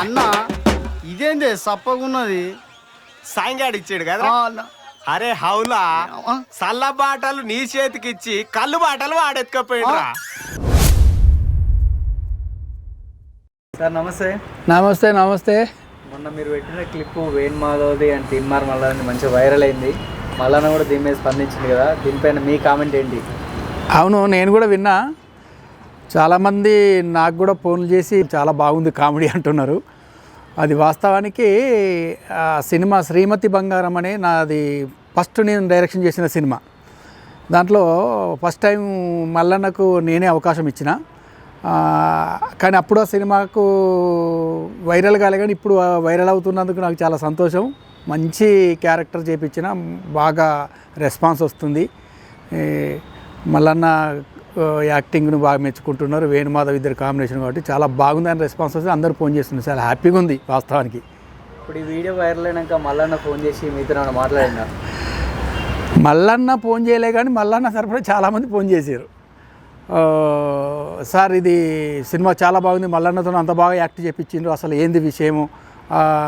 అన్న ఇదేంది సప్పగున్నది సాయంగాడు ఇచ్చాడు కదా అరే హౌలా సల్ల బాటలు నీ చేతికిచ్చి కళ్ళు బాటలు వాడెత్తుకపోయినరా. సార్ నమస్తే. నమస్తే నమస్తే. మొన్న మీరు పెట్టిన క్లిప్పు వేణు మాధవ్ది అండ్ తిన్మార్ మల్లాది మంచిగా వైరల్ అయింది. మల్లన్న కూడా దీని మీద స్పందించింది కదా, దీనిపైన మీ కామెంట్ ఏంటి? అవును, నేను కూడా విన్నా. చాలామంది నాకు కూడా ఫోన్లు చేసి చాలా బాగుంది కామెడీ అంటున్నారు. అది వాస్తవానికి సినిమా శ్రీమతి బంగారం అనే నాది ఫస్ట్ నేను డైరెక్షన్ చేసిన సినిమా. దాంట్లో ఫస్ట్ టైం మల్లన్నకు నేనే అవకాశం ఇచ్చిన. కానీ అప్పుడు ఆ సినిమాకు వైరల్ కాలే, కానీ ఇప్పుడు వైరల్ అవుతున్నందుకు నాకు చాలా సంతోషం. మంచి క్యారెక్టర్ చేపించిన, బాగా రెస్పాన్స్ వస్తుంది. మల్లన్న యాక్టింగ్ను బాగా మెచ్చుకుంటున్నారు. వేణుమాధవ్ ఇద్దరు కాంబినేషన్ కాబట్టి చాలా బాగుందని రెస్పాన్స్ వస్తుంది. అందరూ ఫోన్ చేస్తున్నారు. చాలా హ్యాపీగా ఉంది వాస్తవానికి. ఇప్పుడు ఈ వీడియో వైరల్ అయినాక మల్లన్న ఫోన్ చేసి మీతో మాట్లాడినా? మల్లన్న ఫోన్ చేయలే, కానీ మల్లన్న తరఫున చాలామంది ఫోన్ చేశారు. సార్ ఇది సినిమా చాలా బాగుంది, మల్లన్నతో అంత బాగా యాక్ట్ చేయించిండ్రు, అసలు ఏంది విషయము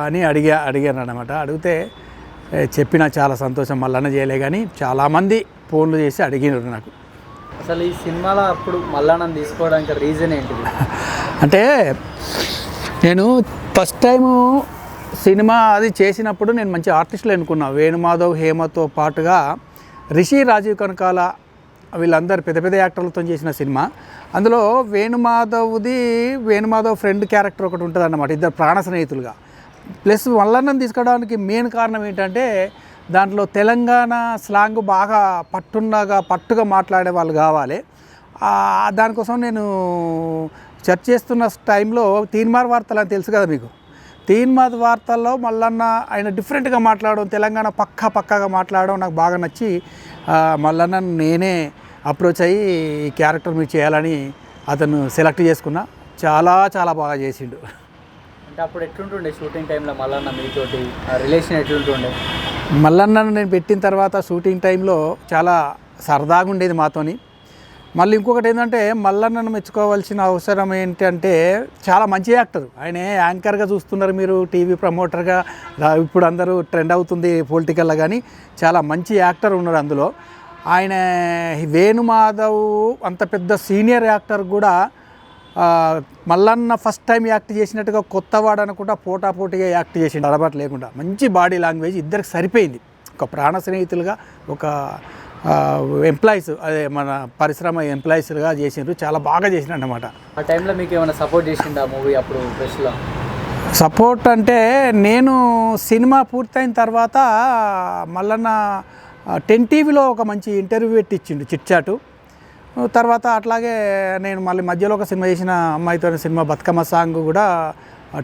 అని అడిగాను అనమాట. అడిగితే చెప్పిన చాలా సంతోషం. మల్లన్న చేయలే కానీ చాలామంది ఫోన్లు చేసి అడిగినారు నాకు. అసలు ఈ సినిమాలో అప్పుడు మల్లన్నను తీసుకోవడానికి రీజన్ ఏంటిది? అంటే నేను ఫస్ట్ టైము సినిమా అది చేసినప్పుడు నేను మంచి ఆర్టిస్టులు అనుకున్నా. వేణుమాధవ్, హేమతో పాటుగా రిషి, రాజీవ్ కనకాల వీళ్ళందరూ పెద్ద పెద్ద యాక్టర్లతో చేసిన సినిమా. అందులో వేణుమాధవ్ ఫ్రెండ్ క్యారెక్టర్ ఒకటి ఉంటుంది అన్నమాట, ఇద్దరు ప్రాణ స్నేహితులుగా. ప్లస్ మల్లన్నను తీసుకోవడానికి మెయిన్ కారణం ఏంటంటే దాంట్లో తెలంగాణ స్లాంగ్ బాగా పట్టుగా మాట్లాడే వాళ్ళు కావాలి. దానికోసం నేను సెర్చ్ చేస్తున్న టైంలో తీన్మార్ వార్తలు అని తెలుసు కదా మీకు. తీన్మార్ వార్తల్లో మల్లన్న ఆయన డిఫరెంట్గా మాట్లాడడం, తెలంగాణ పక్కాగా మాట్లాడడం నాకు బాగా నచ్చి మల్లన్న నేనే అప్రోచ్ అయ్యి ఈ క్యారెక్టర్ మీరు చేయాలని అతను సెలెక్ట్ చేసుకున్నా. చాలా బాగా చేసిండు. అంటే అప్పుడు ఎట్లుంటుండే షూటింగ్ టైంలో మల్లన్న మీతోటి రిలేషన్ ఎట్లుంటుండే? మల్లన్నను నేను పెట్టిన తర్వాత షూటింగ్ టైంలో చాలా సరదాగా ఉండేది మాతోని. మళ్ళీ ఇంకొకటి ఏంటంటే మల్లన్నను మెచ్చుకోవాల్సిన అవసరం ఏంటంటే చాలా మంచి యాక్టర్. ఆయన యాంకర్గా చూస్తున్నారు మీరు, టీవీ ప్రమోటర్గా ఇప్పుడు అందరూ ట్రెండ్ అవుతుంది పొలిటికల్లో, కానీ చాలా మంచి యాక్టర్ ఉన్నారు అందులో. ఆయన వేణుమాధవ్ అంత పెద్ద సీనియర్ యాక్టర్ కూడా మల్లన్న ఫస్ట్ టైం యాక్ట్ చేసినట్టుగా కొత్తవాడు అనుకుంటా పోటాపోటీగా యాక్ట్ చేసిండు, అలవాటు లేకుండా. మంచి బాడీ లాంగ్వేజ్ ఇద్దరికి సరిపోయింది. ఒక ప్రాణ స్నేహితులుగా, ఒక ఎంప్లాయీస్, అదే మన పరిశ్రమ ఎంప్లాయీస్గా చేసిండ్రు. చాలా బాగా చేసినారు అన్నమాట. ఆ టైంలో మీకు ఏమైనా సపోర్ట్ చేసిండు ఆ మూవీ అప్పుడు ప్రెస్లో? సపోర్ట్ అంటే నేను సినిమా పూర్తయిన తర్వాత మల్లన్న 10 టీవీలో ఒక మంచి ఇంటర్వ్యూ పెట్టి ఇచ్చిండు, చిట్చాటు. తర్వాత అట్లాగే నేను మళ్ళీ మధ్యలో ఒక సినిమా చేసిన అమ్మాయితో సినిమా బతుకమ్మ సాంగ్ కూడా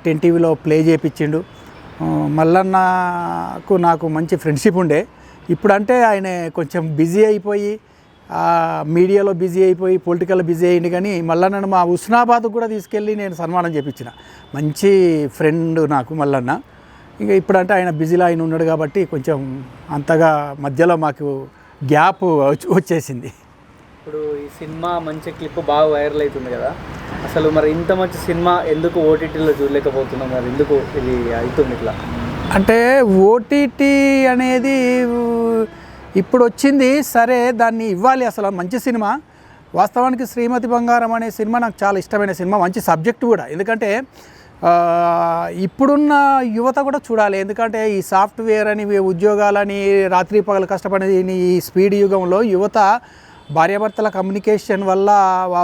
10 టీవీలో ప్లే చేయించిండు. మల్లన్నకు నాకు మంచి ఫ్రెండ్షిప్ ఉండే. ఇప్పుడంటే ఆయన కొంచెం బిజీ అయిపోయి మీడియాలో బిజీ అయిపోయి పొలిటికల్లో బిజీ అయ్యింది, కానీ మల్లన్నను మా హుస్నాబాద్ కూడా తీసుకెళ్ళి నేను సన్మానం చేయించిన. మంచి ఫ్రెండ్ నాకు మల్లన్న. ఇక ఇప్పుడంటే ఆయన బిజీలో ఆయన ఉన్నాడు కాబట్టి కొంచెం అంతగా మధ్యలో మాకు గ్యాప్ వచ్చేసింది. ఇప్పుడు ఈ సినిమా మంచి క్లిప్ బాగా వైరల్ అవుతుంది కదా, అసలు మరి ఇంత మంచి సినిమా ఎందుకు ఓటీటీలో చూడలేకపోతున్నాం? మరి ఎందుకు ఇది అవుతుంది ఇట్లా? అంటే ఓటీటీ అనేది ఇప్పుడు వచ్చింది, సరే దాన్ని ఇవ్వాలి. అసలు మంచి సినిమా. వాస్తవానికి శ్రీమతి బంగారం అనే సినిమా నాకు చాలా ఇష్టమైన సినిమా, మంచి సబ్జెక్ట్ కూడా. ఎందుకంటే ఇప్పుడున్న యువత కూడా చూడాలి. ఎందుకంటే ఈ సాఫ్ట్వేర్ అని, ఉద్యోగాలని, రాత్రి పగలు కష్టపడే ఈ స్పీడ్ యుగంలో యువత భార్యాభర్తల కమ్యూనికేషన్ వల్ల,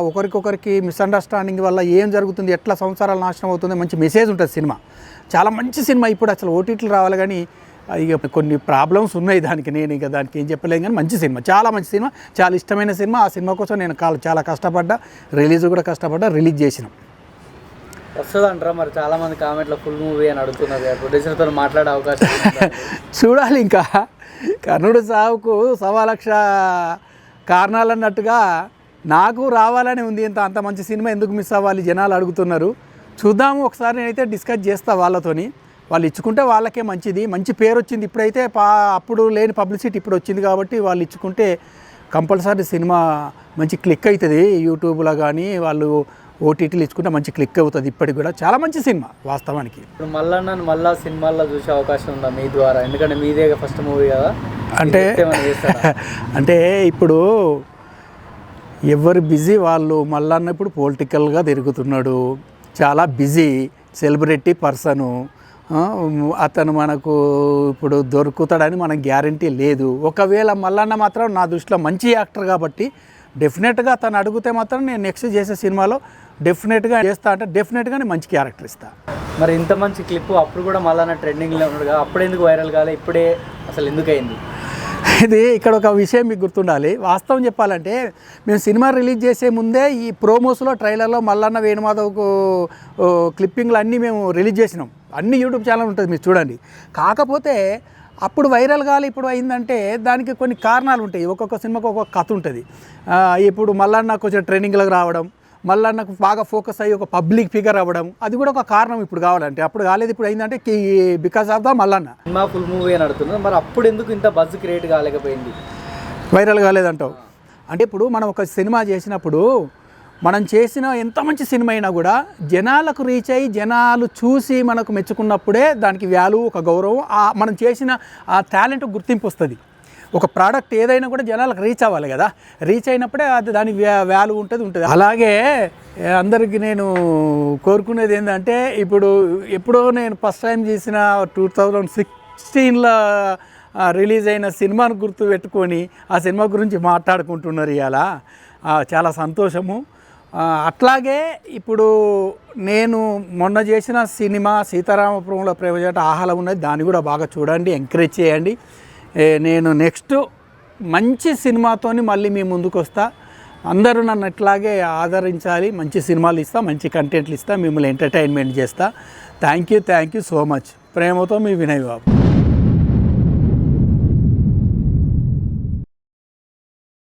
ఒకరికొకరికి మిస్అండర్స్టాండింగ్ వల్ల ఏం జరుగుతుంది, ఎట్లా సంసారాలు నాశనం అవుతుంది, మంచి మెసేజ్ ఉంటుంది సినిమా. చాలా మంచి సినిమా. ఇప్పుడు అసలు ఓటీటీలు రావాలి, కానీ ఇక కొన్ని ప్రాబ్లమ్స్ ఉన్నాయి దానికి. నేను ఇక దానికి ఏం చెప్పలేను, కానీ మంచి సినిమా, చాలా మంచి సినిమా, చాలా ఇష్టమైన సినిమా. ఆ సినిమా కోసం నేను చాలా కష్టపడ్డా, రిలీజ్ కూడా కష్టపడ్డా, రిలీజ్ చేసినాం. వస్తుంది అంటారా? మరి చాలామంది కామెంట్లో ఫుల్ మూవీ అని అడుగుతున్నారు, ప్రొడ్యూసర్తో మాట్లాడే అవకాశం చూడాలి. ఇంకా కర్ణుడు సావుకు 1,00,000 కారణాలు అన్నట్టుగా నాకు రావాలని ఉంది. అంత మంచి సినిమా ఎందుకు మిస్ అవ్వాలి, జనాలు అడుగుతున్నారు. చూద్దాము, ఒకసారి నేనైతే డిస్కస్ చేస్తా వాళ్ళతోని. వాళ్ళు ఇచ్చుకుంటే వాళ్ళకే మంచిది, మంచి పేరు వచ్చింది. ఇప్పుడైతే అప్పుడు లేని పబ్లిసిటీ ఇప్పుడు వచ్చింది కాబట్టి వాళ్ళు ఇచ్చుకుంటే కంపల్సరీ సినిమా మంచి క్లిక్ అవుతుంది యూట్యూబ్లో. కానీ వాళ్ళు ఓటీటీలు ఇచ్చుకుంటే మంచి క్లిక్ అవుతుంది. ఇప్పటికి కూడా చాలా మంచి సినిమా వాస్తవానికి. ఇప్పుడు మళ్ళా సినిమాల్లో చూసే అవకాశం ఉందా మీ ద్వారా? ఎందుకంటే మీదే ఫస్ట్ మూవీ కదా. అంటే అంటే ఇప్పుడు ఎవరు బిజీ వాళ్ళు. మల్లన్న ఇప్పుడు పొలిటికల్గా తిరుగుతున్నాడు, చాలా బిజీ సెలబ్రిటీ పర్సను. అతను మనకు ఇప్పుడు దొరుకుతాడని మనకు గ్యారంటీ లేదు. ఒకవేళ మల్లన్న మాత్రం నా దృష్టిలో మంచి యాక్టర్ కాబట్టి డెఫినెట్గా తను అడిగితే మాత్రం నేను నెక్స్ట్ చేసే సినిమాలో డెఫినెట్గా చేస్తా, అంటే డెఫినెట్గా నేను మంచి క్యారెక్టర్ ఇస్తాను. మరి ఇంత మంచి క్లిప్ అప్పుడు కూడా మల్లన్న ట్రెండింగ్లో ఉన్నాడు కదా, అప్పుడు ఎందుకు వైరల్ కాలే, ఇప్పుడే అసలు ఎందుకు అయింది? ఇది ఇక్కడ ఒక విషయం మీకు గుర్తుండాలి. వాస్తవం చెప్పాలంటే మేము సినిమా రిలీజ్ చేసే ముందే ఈ ప్రోమోస్లో ట్రైలర్లో మల్లన్న వేణుమాధవ్కు క్లిప్పింగ్లు అన్నీ మేము రిలీజ్ చేసినాం. అన్ని యూట్యూబ్ ఛానల్ ఉంటుంది, మీరు చూడండి. కాకపోతే అప్పుడు వైరల్ కాలి ఇప్పుడు అయిందంటే దానికి కొన్ని కారణాలు ఉంటాయి. ఒక్కొక్క సినిమాకు ఒక్కొక్క కథ ఉంటుంది. ఇప్పుడు మల్లన్న కొంచెం ట్రైనింగ్లకు రావడం, మల్లన్నకు బాగా ఫోకస్ అయ్యి ఒక పబ్లిక్ ఫిగర్ అవ్వడం, అది కూడా ఒక కారణం ఇప్పుడు కావాలంటే. అప్పుడు కాలేదు, ఇప్పుడు అయిందంటే because of the Mallanna. Cinema full movie అని అడుగుతున్నారు, మరి అప్పుడు ఎందుకు ఇంత బజ్ క్రియేట్ కాలేకపోయింది, వైరల్ కాలేదంటావు? అంటే ఇప్పుడు మనం ఒక సినిమా చేసినప్పుడు మనం చేసిన ఎంత మంచి సినిమా అయినా కూడా జనాలకు రీచ్ అయ్యి జనాలు చూసి మనకు మెచ్చుకున్నప్పుడే దానికి వాల్యూ, ఒక గౌరవం, మనం చేసిన ఆ టాలెంట్ గుర్తింపు వస్తుంది. ఒక ప్రోడక్ట్ ఏదైనా కూడా జనాలకు రీచ్ అవ్వాలి కదా, రీచ్ అయినప్పుడే అది దానికి వాల్యూ ఉంటుంది. అలాగే అందరికీ నేను కోరుకునేది ఏంటంటే, ఎప్పుడో నేను ఫస్ట్ టైం చేసిన 2016లో రిలీజ్ అయిన సినిమాను గుర్తు పెట్టుకొని ఆ సినిమా గురించి మాట్లాడుకుంటున్నారు ఇవాళ. చాలా సంతోషము. అట్లాగే ఇప్పుడు నేను మొన్న చేసిన సినిమా సీతారామపురంలో ప్రేమజంట ఆహ్లా ఉన్నది, దాన్ని కూడా బాగా చూడండి, ఎంకరేజ్ చేయండి. నేను నెక్స్ట్ మంచి సినిమాతోని మళ్ళీ మీ ముందుకు వస్తా. అందరూ నన్ను అట్లాగే ఆదరించాలి. మంచి సినిమాలు ఇస్తా, మంచి కంటెంట్లు ఇస్తా, మిమ్మల్ని ఎంటర్టైన్మెంట్ చేస్తా. Thank you so much. ప్రేమతో మీ వినయ్ బాబు.